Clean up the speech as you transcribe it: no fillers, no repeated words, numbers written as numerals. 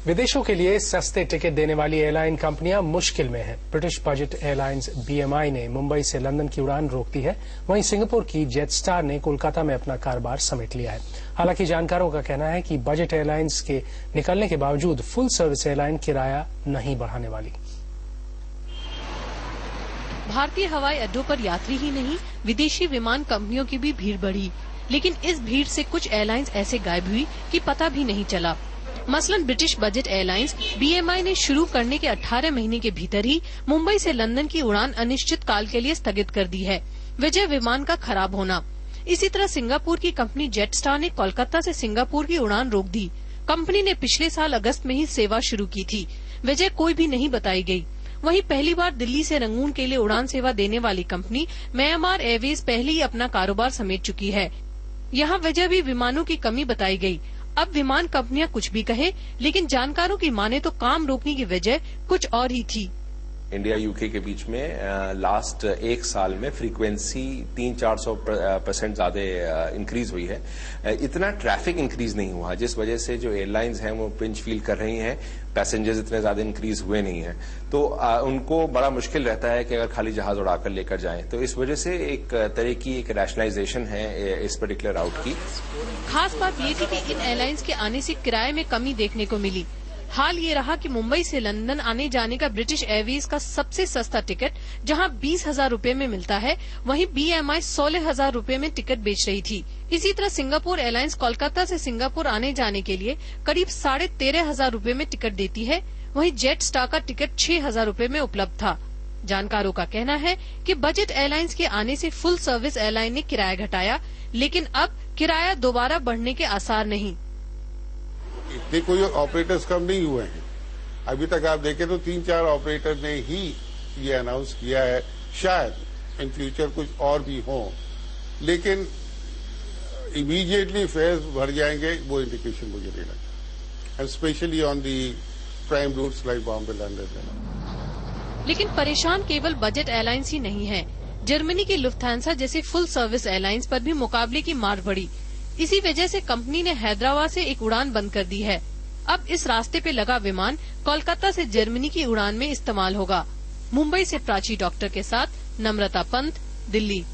विदेशों के लिए सस्ते टिकट देने वाली एयरलाइन कंपनियां मुश्किल में हैं। ब्रिटिश बजट एयरलाइंस BMI ने मुंबई से लंदन की उड़ान रोक दी है। वहीं सिंगापुर की जेटस्टार ने कोलकाता में अपना कारोबार समेट लिया है। हालांकि जानकारों का कहना है कि बजट एयरलाइंस के निकलने के बावजूद फुल सर्विस एयरलाइन किराया नहीं बढ़ाने वाली। भारतीय हवाई अड्डों पर यात्री ही नहीं, विदेशी विमान कंपनियों की भी भीड़ बढ़ी, लेकिन इस भीड़ से कुछ एयरलाइंस ऐसे गायब हुई कि पता भी नहीं चला। मसलन ब्रिटिश बजट एयरलाइंस BMI ने शुरू करने के 18 महीने के भीतर ही मुंबई से लंदन की उड़ान अनिश्चित काल के लिए स्थगित कर दी है। वजह विमान का खराब होना। इसी तरह सिंगापुर की कंपनी जेटस्टार ने कोलकाता से सिंगापुर की उड़ान रोक दी। कंपनी ने पिछले साल अगस्त में ही सेवा शुरू की थी। वजह कोई भी नहीं बताई गई। वहीं पहली बार दिल्ली से रंगून के लिए उड़ान सेवा देने वाली कंपनी म्यांमार एयरवेज पहले ही अपना कारोबार समेट चुकी है। यहाँ वजह भी विमानों की कमी बताई गई। अब विमान कंपनियां कुछ भी कहे, लेकिन जानकारों की माने तो काम रोकने की वजह कुछ और ही थी। इंडिया यूके के बीच में लास्ट एक साल में फ्रीक्वेंसी 300-400% ज्यादा इंक्रीज हुई है। इतना ट्रैफिक इंक्रीज नहीं हुआ, जिस वजह से जो एयरलाइंस हैं वो पिंच फील कर रही हैं। पैसेंजर्स इतने ज्यादा इंक्रीज हुए नहीं हैं, तो उनको बड़ा मुश्किल रहता है कि अगर खाली जहाज उड़ाकर लेकर जाएं। तो इस वजह से एक तरह की एक रैशनलाइजेशन है इस पर्टिकुलर राउट की। खास बात ये थी कि इन एयरलाइंस के आने से किराए में कमी देखने को मिली। हाल ये रहा कि मुंबई से लंदन आने जाने का ब्रिटिश एयरवेज का सबसे सस्ता टिकट जहां 20,000 रूपये में मिलता है, वहीं BMI 16,000 रूपये में टिकट बेच रही थी। इसी तरह सिंगापुर एयरलाइंस कोलकाता से सिंगापुर आने जाने के लिए करीब 13,500 रूपये में टिकट देती है। वहीं जेटस्टार का टिकट 6,000 रूपये में उपलब्ध था। जानकारों का कहना है कि बजट एयरलाइंस के आने से फुल सर्विस एयरलाइन ने किराया घटाया, लेकिन अब किराया दोबारा बढ़ने के आसार नहीं। इतने कोई ऑपरेटर्स कम नहीं हुए हैं। अभी तक आप देखें तो 3-4 ऑपरेटर ने ही ये अनाउंस किया है। शायद इन फ्यूचर कुछ और भी हो, लेकिन इमीडिएटली फेयर्स बढ़ जाएंगे, वो इंडिकेशन मुझे नहीं लगता, and specially on the prime routes like Bombay London. लेकिन परेशान केवल बजट एयरलाइंस ही नहीं है। जर्मनी की लुफ्थांसा जैसे फुल सर्विस एयरलाइंस पर भी मुकाबले की मार बढ़ी। इसी वजह से कंपनी ने हैदराबाद से एक उड़ान बंद कर दी है। अब इस रास्ते पे लगा विमान कोलकाता से जर्मनी की उड़ान में इस्तेमाल होगा। मुंबई से प्राची डॉक्टर के साथ नम्रता पंत, दिल्ली।